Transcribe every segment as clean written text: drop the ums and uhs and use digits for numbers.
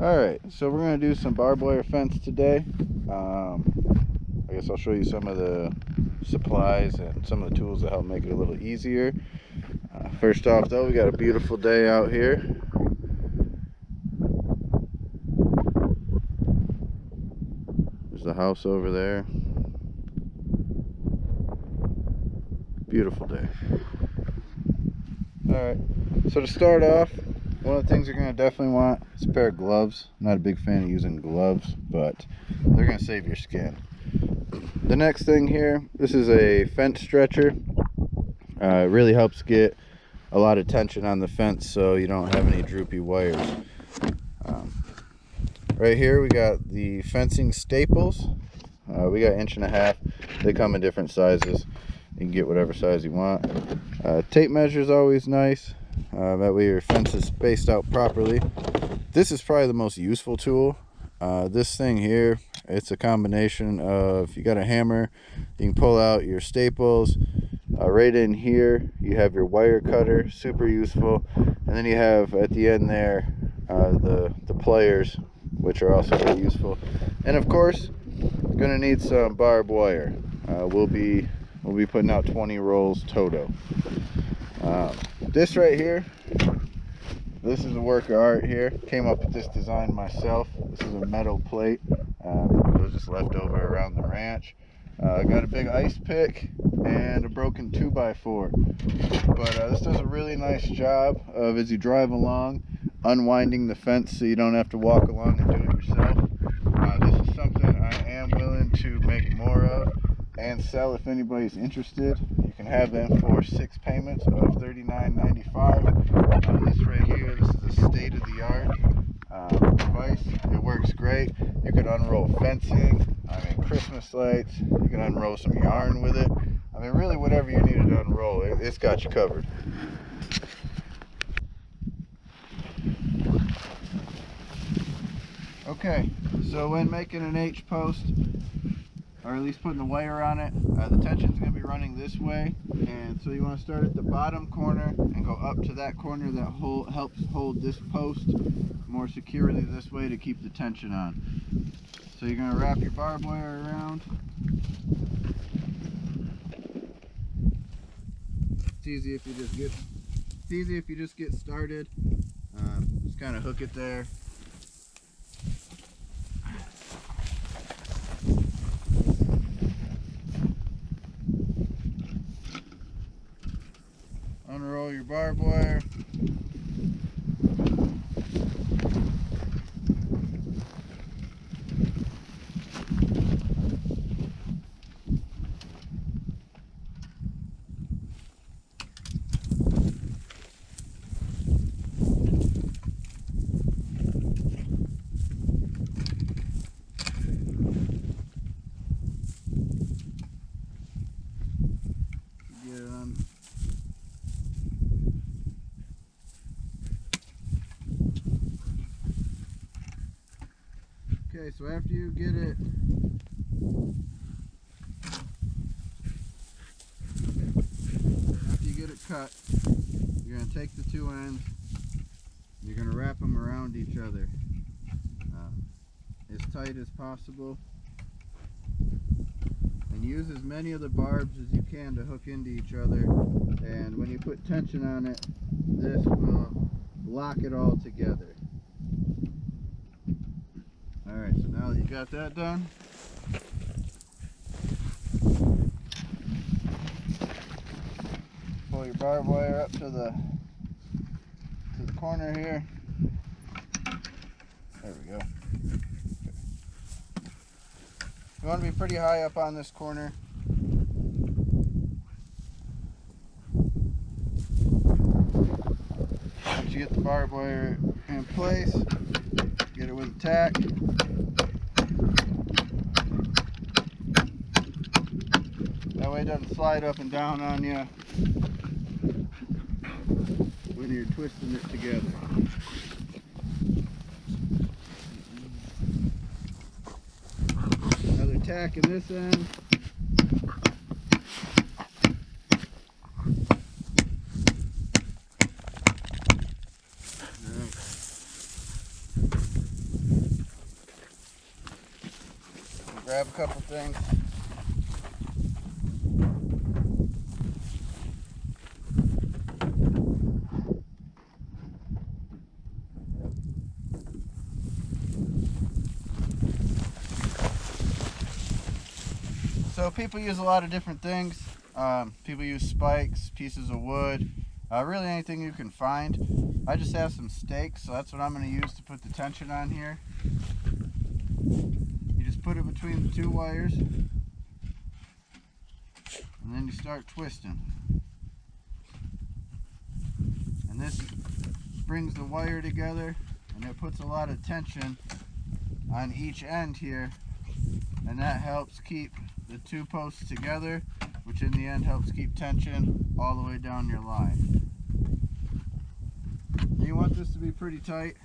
Alright, so we're going to do some barbed wire fence today. I guess I'll show you some of the supplies and some of the tools that help make it a little easier. First off though, we got a beautiful day out here. There's the house over there. Beautiful day. Alright, so to start off, one of the things you're going to definitely want is a pair of gloves. I'm not a big fan of using gloves, but they're going to save your skin. The next thing here, this is a fence stretcher. It really helps get a lot of tension on the fence so you don't have any droopy wires. Right here we got the fencing staples. We got 1.5 inch. They come in different sizes. You can get whatever size you want. Tape measure is always nice. That way your fence is spaced out properly. This is probably the most useful tool. This thing here, it's a combination of, you got a hammer, you can pull out your staples. Right in here you have your wire cutter, super useful. And then you have at the end there the pliers, which are also very useful. And of course, you're gonna need some barbed wire. We'll be putting out 20 rolls total. This right here, this is a work of art here. Came up with this design myself. This is a metal plate. It was just left over around the ranch. I got a big ice pick and a broken 2x4. But this does a really nice job of, as you drive along, unwinding the fence so you don't have to walk along and do it yourself. This is something I am willing to make more of and sell if anybody's interested. You can have them for 6 payments of $39.95. This right here, this is a state-of-the-art device. It works great. You could unroll fencing, Christmas lights. You can unroll some yarn with it. Really whatever you needed to unroll, it's got you covered. Okay, so when making an H post, or at least putting the wire on it, the tension's going to be running this way, and so you want to start at the bottom corner and go up to that corner that helps hold this post more securely this way to keep the tension on. So you're going to wrap your barbed wire around. It's easy if you just get started. Just kind of hook it there. Unroll your barbed wire. Okay, so after you get it cut, you're going to take the 2 ends, you're going to wrap them around each other as tight as possible, and use as many of the barbs as you can to hook into each other. And when you put tension on it, this will lock it all together. Alright, so now that you got that done, pull your barbed wire up to the corner here. There we go. You want to be pretty high up on this corner. Once you get the barbed wire in place, get it with a tack. That way it doesn't slide up and down on you when you're twisting it together. Another tack in this end. grab a couple things. So people use a lot of different things. People use spikes, pieces of wood, really anything you can find. I just have some stakes, so that's what I'm going to use to put the tension on here. You just put it between the two wires, and then you start twisting. And this brings the wire together, and it puts a lot of tension on each end here, and that helps keep the two posts together, which in the end helps keep tension all the way down your line. You want this to be pretty tight.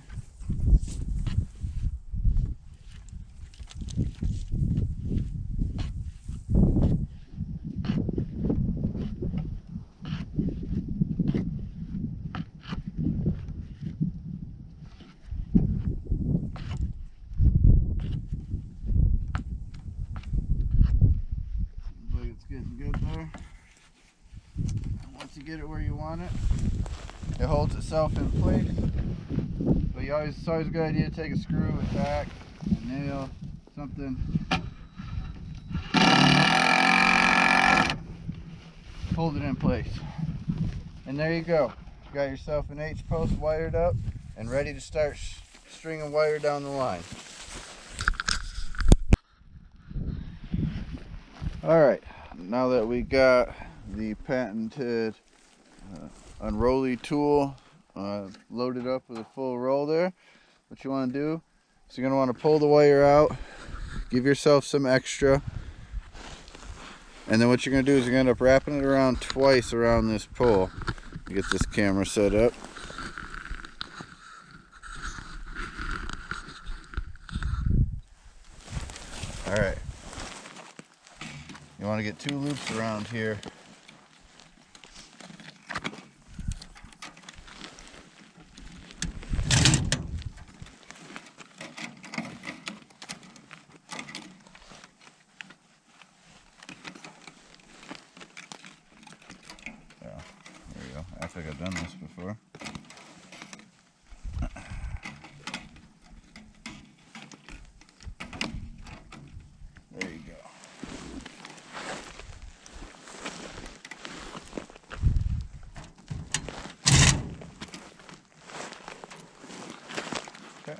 Getting good there. And once you get it where you want it, it holds itself in place. But it's always a good idea to take a screw, a tack, a nail, something. Hold it in place. And there you go. You got yourself an H-post wired up and ready to start stringing wire down the line. Alright. Now that we got the patented unrolly tool loaded up with a full roll there, what you want to do is you're going to want to pull the wire out, give yourself some extra, and then what you're going to do is you're going to end up wrapping it around twice around this pole. Get this camera set up. Alright. You want to get 2 loops around here. Yeah, there you go. I think I've done this before. There you go. Okay.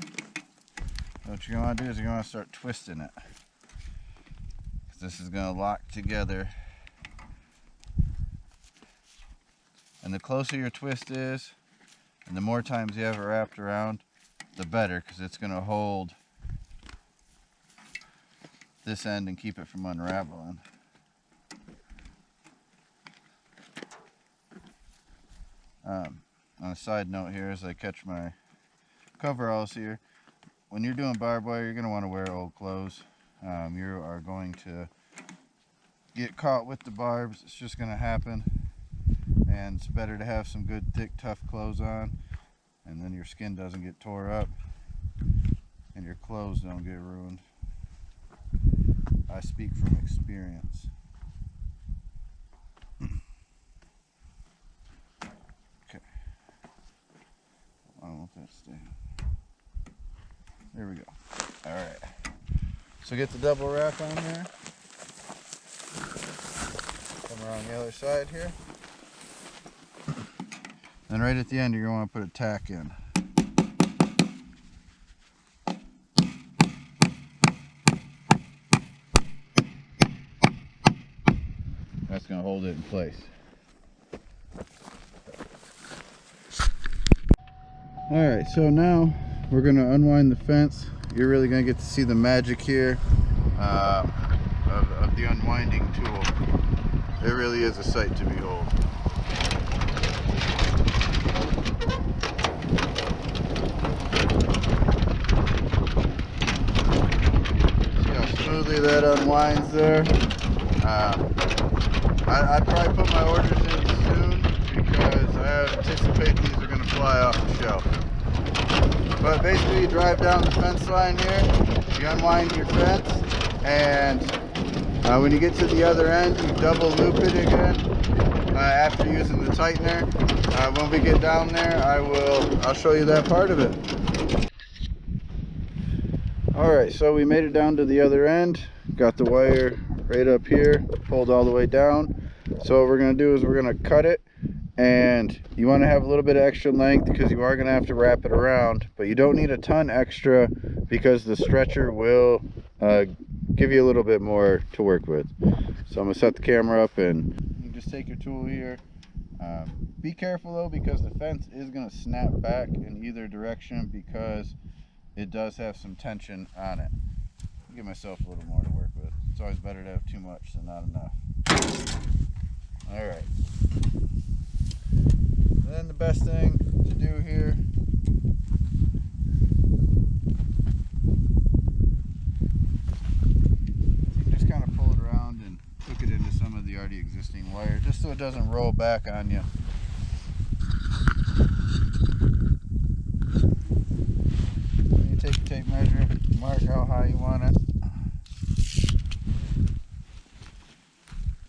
What you're going to do is you're going to start twisting it. This is going to lock together. And the closer your twist is, and the more times you have it wrapped around, the better, because it's going to hold this end and keep it from unraveling. On a side note here, as I catch my coveralls here, when you're doing barbed wire, you're going to want to wear old clothes. You are going to get caught with the barbs. It's just going to happen. And it's better to have some good, thick, tough clothes on, and then your skin doesn't get tore up and your clothes don't get ruined. I speak from experience. Okay. I don't want that to stay. There we go. Alright. So get the double wrap on there. Come around the other side here. Then right at the end you're going to want to put a tack in. That's going to hold it in place. Alright, so now we're going to unwind the fence. You're really going to get to see the magic here of the unwinding tool. It really is a sight to behold. That unwinds there. I'd probably put my orders in soon because I anticipate these are going to fly off the shelf. But basically you drive down the fence line here, you unwind your fence, And when you get to the other end, you double loop it again after using the tightener. When we get down there, I'll show you that part of it. Alright, so we made it down to the other end, got the wire right up here, pulled all the way down. So what we're going to do is we're going to cut it, and you want to have a little bit of extra length because you are going to have to wrap it around, but you don't need a ton extra because the stretcher will give you a little bit more to work with. So I'm going to set the camera up, and you can just take your tool here. Be careful though, because the fence is going to snap back in either direction because it does have some tension on it. I'll give myself a little more to work with. It's always better to have too much than not enough. Alright. Then the best thing to do here you can just kind of pull it around and hook it into some of the already existing wire, just so it doesn't roll back on you. Take a tape measure, mark how high you want it,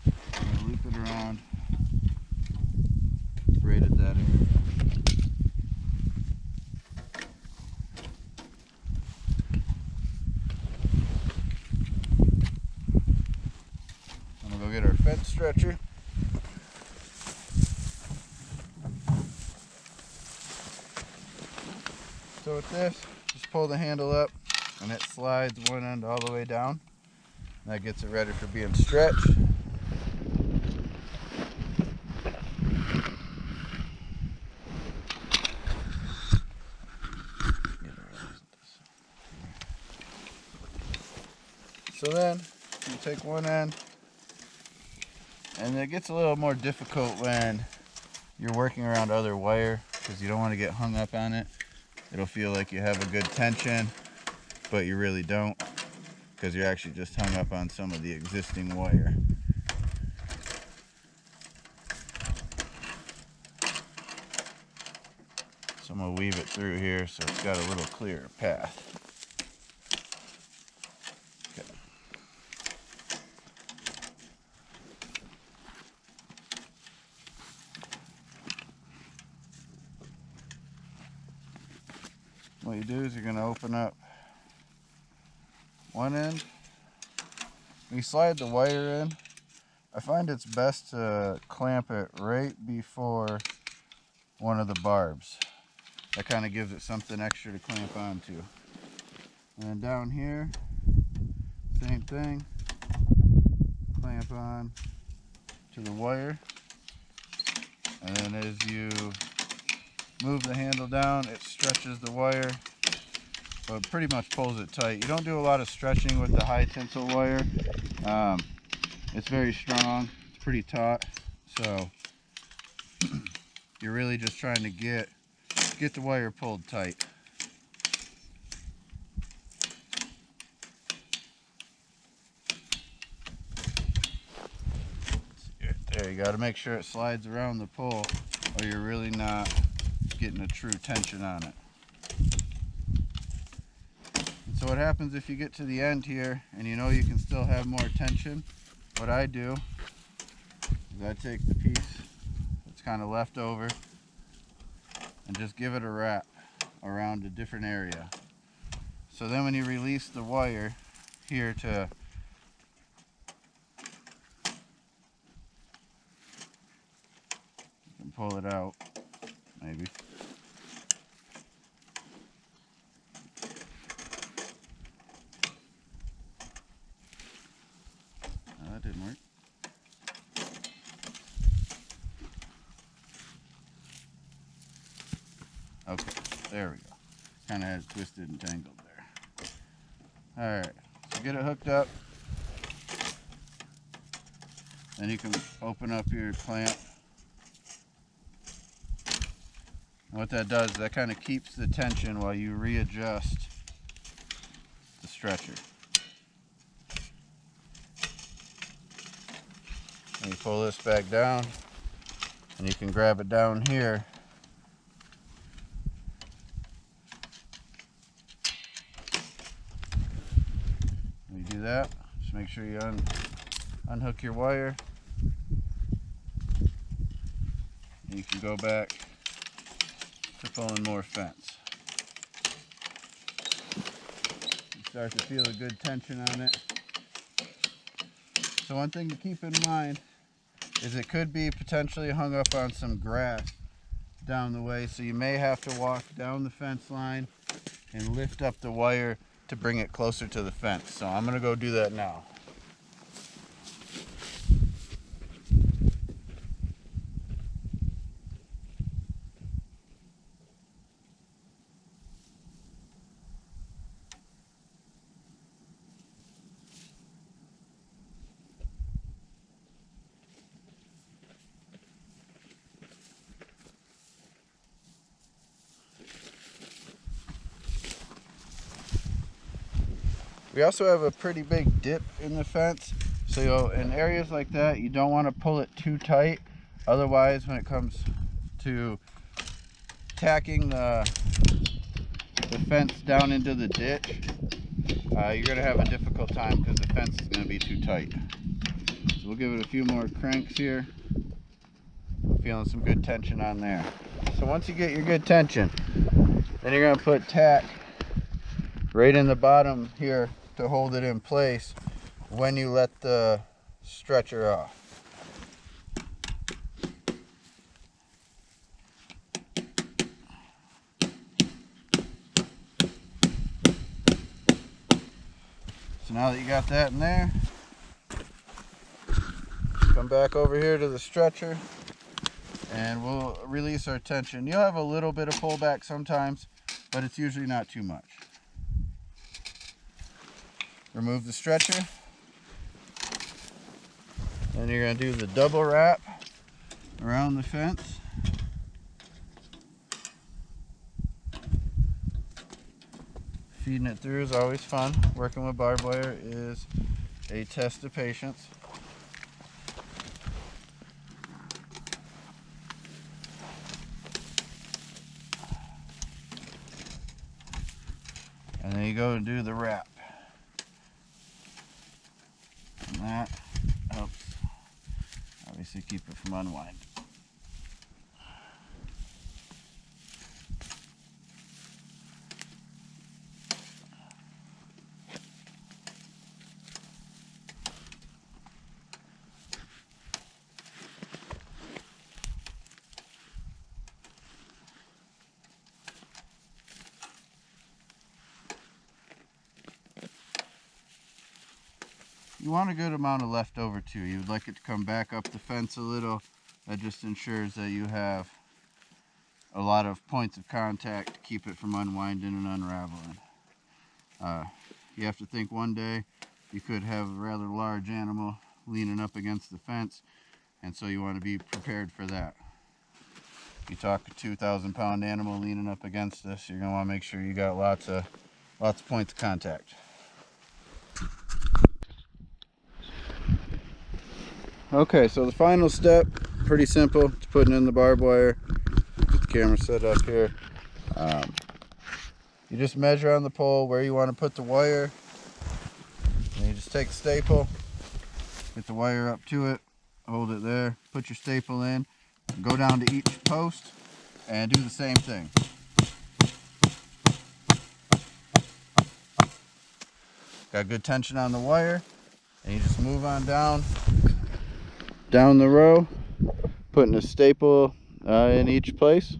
and loop it around right at that area. I'm going to go get our fence stretcher. So with this, just pull the handle up and it slides one end all the way down. That gets it ready for being stretched. So then you take one end, and it gets a little more difficult when you're working around other wire because you don't want to get hung up on it. It'll feel like you have a good tension, but you really don't, because you're actually just hung up on some of the existing wire. So I'm going to weave it through here so it's got a little clearer path. Okay. What you do is you're going to open up one end. When you slide the wire in, I find it's best to clamp it right before one of the barbs. That kind of gives it something extra to clamp onto. And then down here, same thing. Clamp on to the wire. And then as you move the handle down, it stretches the wire, but pretty much pulls it tight. You don't do a lot of stretching with the high tensile wire. It's very strong, it's pretty taut, so you're really just trying to get the wire pulled tight. There, you got to make sure it slides around the pole, or you're really not getting a true tension on it. And so what happens if you get to the end here and you know you can still have more tension, what I do is I take the piece that's kind of left over and just give it a wrap around a different area. So then when you release the wire here to you can pull it out, maybe. That didn't work. Okay, there we go. Kind of had it twisted and tangled there. Alright, so get it hooked up. Then you can open up your clamp. And what that does is that kind of keeps the tension while you readjust the stretcher. And you pull this back down, and you can grab it down here. You do that. Just make sure you unhook your wire. And you can go back to pulling more fence. You start to feel a good tension on it. So one thing to keep in mind is it could be potentially hung up on some grass down the way, so you may have to walk down the fence line and lift up the wire to bring it closer to the fence. So I'm going to go do that now. We also have a pretty big dip in the fence, so in areas like that you don't want to pull it too tight, otherwise when it comes to tacking the fence down into the ditch, you're going to have a difficult time because the fence is going to be too tight. So we'll give it a few more cranks here. I'm feeling some good tension on there. So once you get your good tension, then you're going to put tack right in the bottom here to hold it in place when you let the stretcher off. So now that you got that in there, come back over here to the stretcher and we'll release our tension. You'll have a little bit of pullback sometimes, but it's usually not too much. Remove the stretcher, and you're going to do the double wrap around the fence. Feeding it through is always fun. Working with barbed wire is a test of patience. And then you go and do the wrap. And that helps obviously keep it from unwinding. You want a good amount of leftover too. You'd like it to come back up the fence a little. That just ensures that you have a lot of points of contact to keep it from unwinding and unraveling. You have to think one day you could have a rather large animal leaning up against the fence, and so you want to be prepared for that. You talk a 2,000 pound animal leaning up against this, you're going to want to make sure you got lots of points of contact. Okay, so the final step, pretty simple. It's putting in the barbed wire. Get the camera set up here. You just measure on the pole where you want to put the wire. And you just take the staple, get the wire up to it, hold it there, put your staple in, go down to each post, and do the same thing. Got good tension on the wire, and you just move on down the row, putting a staple in each place.